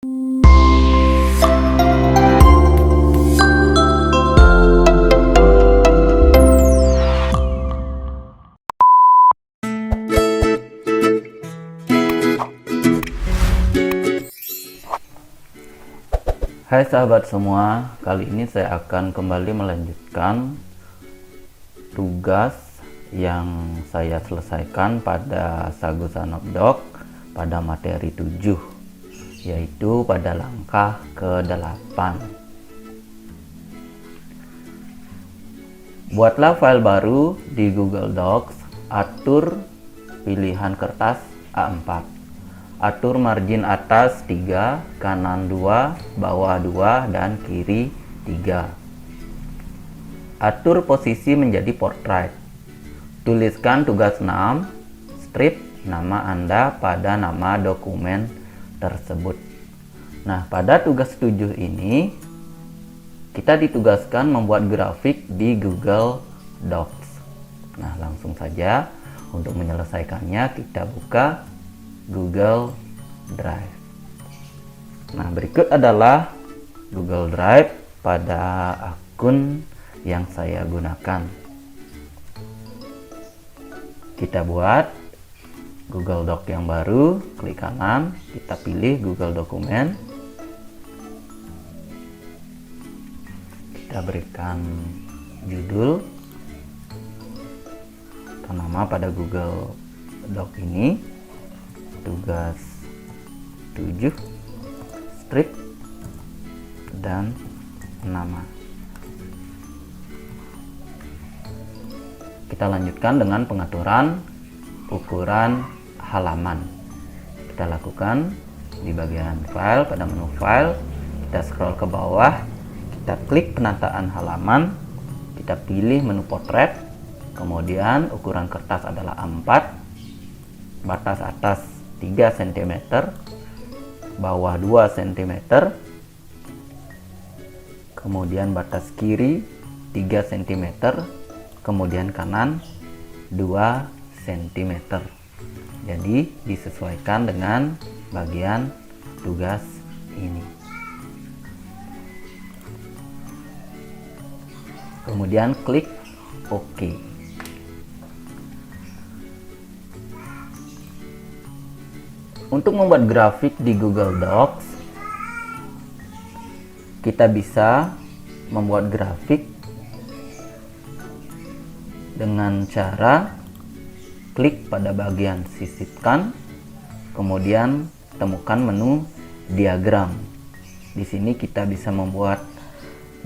Hai sahabat semua, kali ini saya akan kembali melanjutkan tugas yang saya selesaikan pada Sagu Sanop Doc pada materi 7, yaitu pada langkah ke-8. Buatlah file baru di Google Docs, atur pilihan kertas A4. Atur margin atas 3, kanan 2, bawah 2, dan kiri 3. Atur posisi menjadi portrait. Tuliskan tugas 6, strip nama Anda pada nama dokumen tersebut. Nah, pada tugas 7 ini, kita ditugaskan membuat grafik di Google Docs. Nah, langsung saja untuk menyelesaikannya kita buka Google Drive. Nah, berikut adalah Google Drive pada akun yang saya gunakan. Kita buat Google Doc yang baru, klik kanan, kita pilih Google Dokumen. Kita berikan judul atau nama pada Google Doc ini. Tugas 7, strip, dan nama. Kita lanjutkan dengan pengaturan ukuran halaman. Kita lakukan di bagian file, pada menu file, kita scroll ke bawah, kita klik penataan halaman, kita pilih menu potret, kemudian ukuran kertas adalah A4, batas atas 3 cm, bawah 2 cm, kemudian batas kiri 3 cm, kemudian kanan 2 cm. Jadi disesuaikan dengan bagian tugas ini. Kemudian klik OK. Untuk membuat grafik di Google Docs, kita bisa membuat grafik dengan cara klik pada bagian sisipkan, kemudian temukan menu diagram. Di sini kita bisa membuat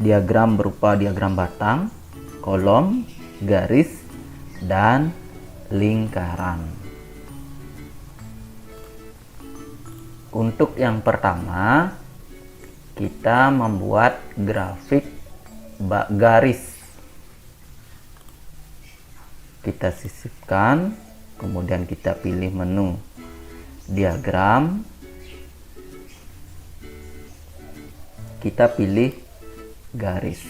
diagram berupa diagram batang, kolom, garis, dan lingkaran. Untuk yang pertama, kita membuat grafik garis. Kita sisipkan, kemudian kita pilih menu diagram. Kita pilih garis.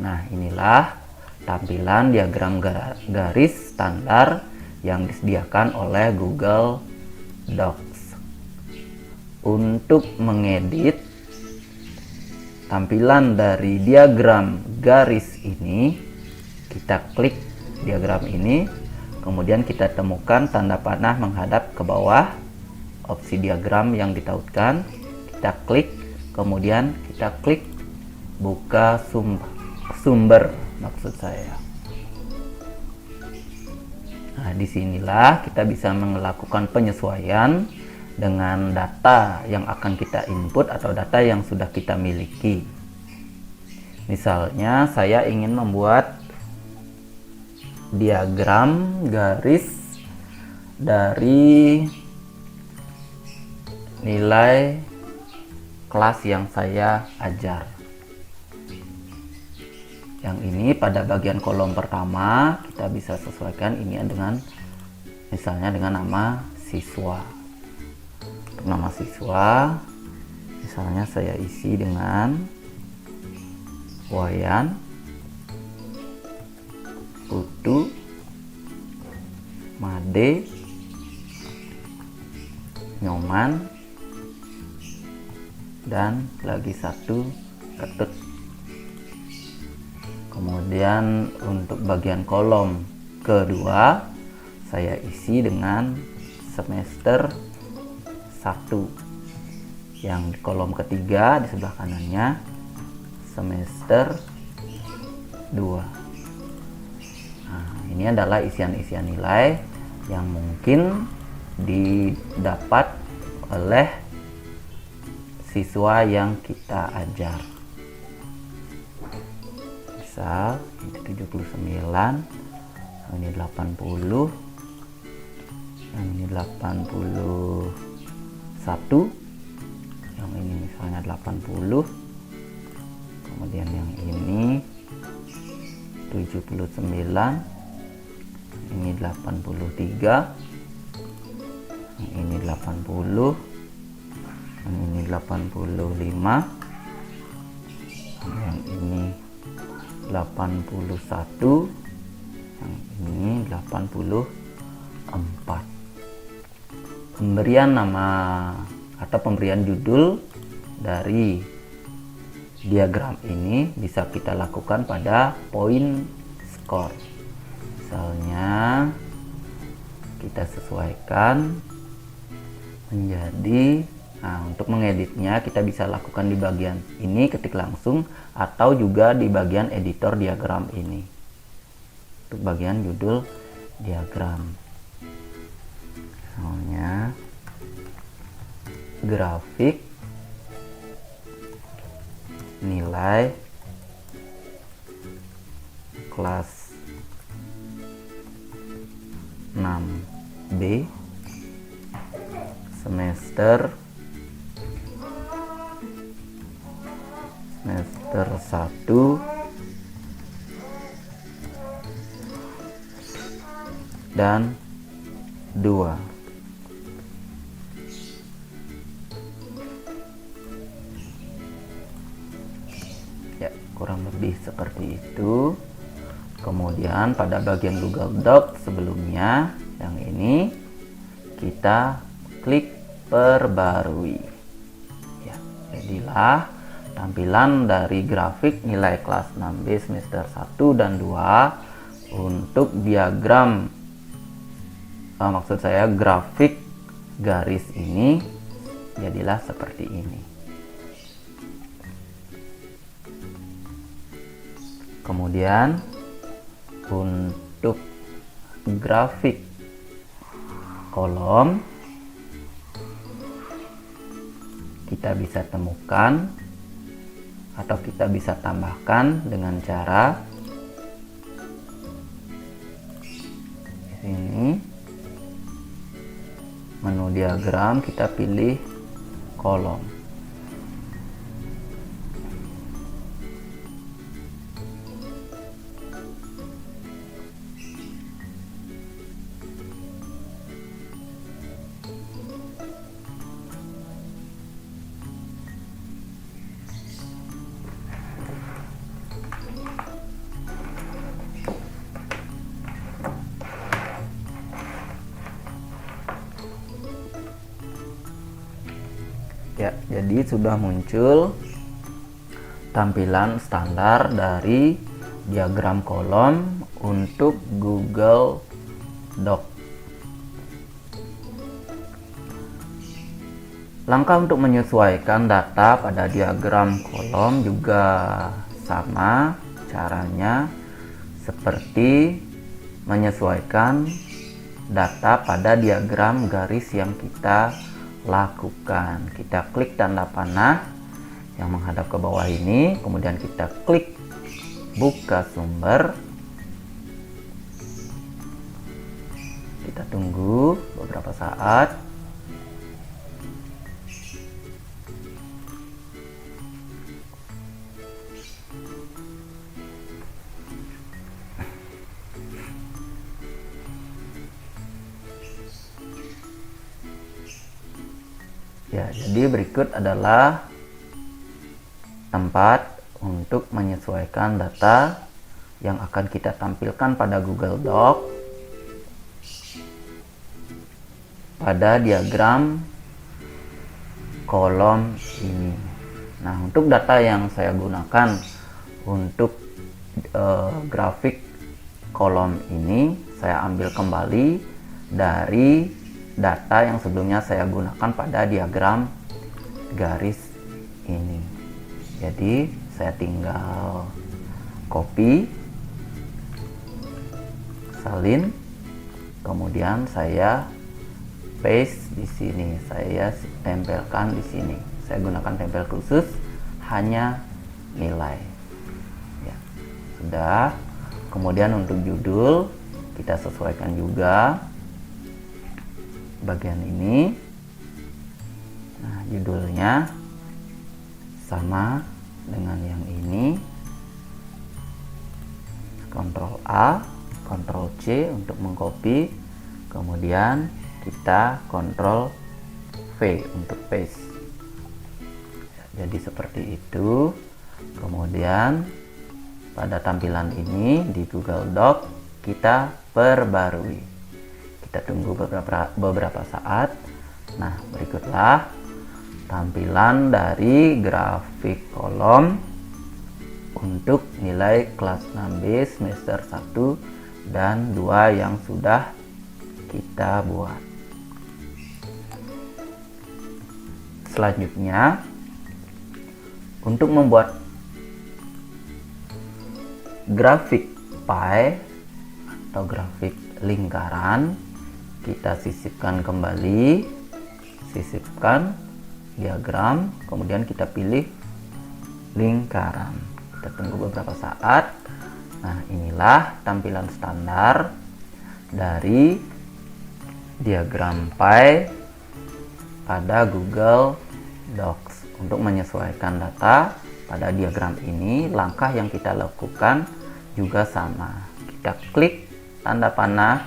Nah, inilah tampilan diagram garis standar yang disediakan oleh Google Docs. Untuk mengedit tampilan dari diagram garis ini, kita klik diagram ini, kemudian kita temukan tanda panah menghadap ke bawah, opsi diagram yang ditautkan, kita klik, kemudian kita klik buka sumber maksud saya. Nah, disinilah kita bisa melakukan penyesuaian dengan data yang akan kita input atau data yang sudah kita miliki. Misalnya saya ingin membuat diagram garis dari nilai kelas yang saya ajar. Yang ini pada bagian kolom pertama kita bisa sesuaikan ini dengan misalnya dengan nama siswa. Untuk nama siswa misalnya saya isi dengan Wayan, Putu, Made, Nyoman, dan lagi satu ketut. Kemudian untuk bagian kolom kedua saya isi dengan semester 1. Yang di kolom ketiga di sebelah kanannya semester 2. Nah, ini adalah isian-isian nilai yang mungkin didapat oleh siswa yang kita ajar. Misal ini 79, yang ini 80, yang ini 81, yang ini misalnya 80, kemudian yang ini 79, ini 83, yang ini 80, yang ini 85, yang ini 81, yang ini 84. Pemberian nama atau pemberian judul dari diagram ini bisa kita lakukan pada poin skor. Misalnya kita sesuaikan menjadi, nah untuk mengeditnya kita bisa lakukan di bagian ini, ketik langsung, atau juga di bagian editor diagram ini untuk bagian judul diagram. Misalnya grafik nilai kelas 6B semester 1 dan 2. Ya, kurang lebih seperti itu. Kemudian pada bagian Google Doc sebelumnya, yang ini kita klik perbarui. Ya, jadilah tampilan dari grafik nilai kelas 6B semester 1 dan 2 untuk diagram, maksud saya grafik garis ini jadilah seperti ini. Kemudian untuk grafik kolom kita bisa temukan atau kita bisa tambahkan dengan cara di sini menu diagram, kita pilih kolom. Ya, jadi sudah muncul tampilan standar dari diagram kolom untuk Google Doc. Langkah untuk menyesuaikan data pada diagram kolom juga sama caranya seperti menyesuaikan data pada diagram garis yang kita lakukan. Kita klik tanda panah yang menghadap ke bawah ini, kemudian kita klik buka sumber. Kita tunggu beberapa saat. Ya, jadi berikut adalah tempat untuk menyesuaikan data yang akan kita tampilkan pada Google Doc pada diagram kolom ini. Nah, untuk data yang saya gunakan untuk grafik kolom ini, saya ambil kembali dari data yang sebelumnya saya gunakan pada diagram garis ini. Jadi saya tinggal copy, salin, kemudian saya paste di sini, saya tempelkan di sini. Saya gunakan tempel khusus, hanya nilai. Ya, sudah. Kemudian untuk judul kita sesuaikan juga bagian ini. Nah, judulnya sama dengan yang ini. Ctrl A, Ctrl C untuk mengcopy, kemudian kita Ctrl V untuk paste. Jadi seperti itu. Kemudian pada tampilan ini di Google Doc kita perbarui. Kita tunggu beberapa saat. Nah, berikutlah tampilan dari grafik kolom untuk nilai kelas 6B semester 1 dan 2 yang sudah kita buat. Selanjutnya, untuk membuat grafik pie atau grafik lingkaran, kita sisipkan kembali, sisipkan diagram, kemudian kita pilih lingkaran. Kita tunggu beberapa saat. Nah, inilah tampilan standar dari diagram pie pada Google Docs. Untuk menyesuaikan data pada diagram ini, langkah yang kita lakukan juga sama. Kita klik tanda panah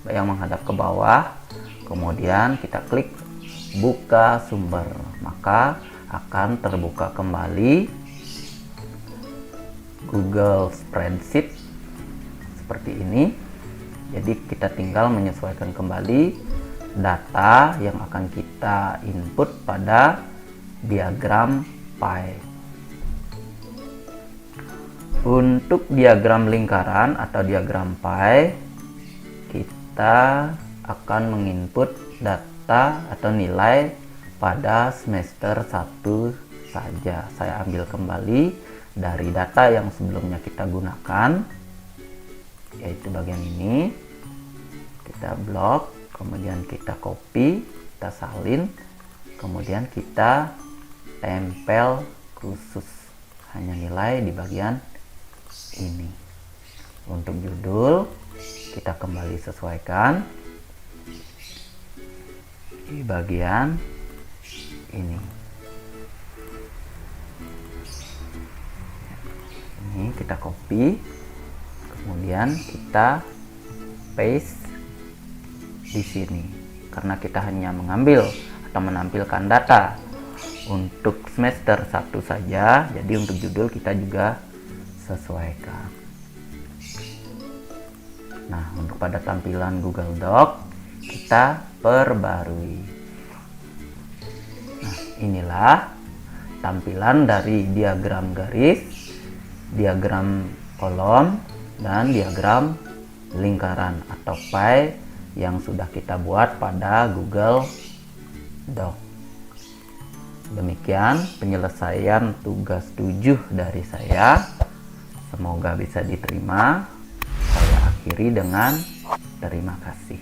yang menghadap ke bawah, kemudian kita klik buka sumber, maka akan terbuka kembali Google Spreadsheet seperti ini. Jadi kita tinggal menyesuaikan kembali data yang akan kita input pada diagram pie. Untuk diagram lingkaran atau diagram pie, kita akan menginput data atau nilai pada semester 1 saja. Saya ambil kembali dari data yang sebelumnya kita gunakan, yaitu bagian ini. Kita blok, kemudian kita copy, kita salin, kemudian kita tempel khusus, hanya nilai di bagian ini. Untuk judul kita kembali sesuaikan di bagian ini. Ini kita copy, kemudian kita paste di sini. Karena kita hanya mengambil atau menampilkan data untuk semester 1 saja, jadi untuk judul kita juga sesuaikan. Nah, untuk pada tampilan Google Doc kita perbarui. Nah, inilah tampilan dari diagram garis, diagram kolom, dan diagram lingkaran atau pie yang sudah kita buat pada Google Doc. Demikian penyelesaian tugas 7 dari saya. Semoga bisa diterima. Saya akhiri dengan terima kasih.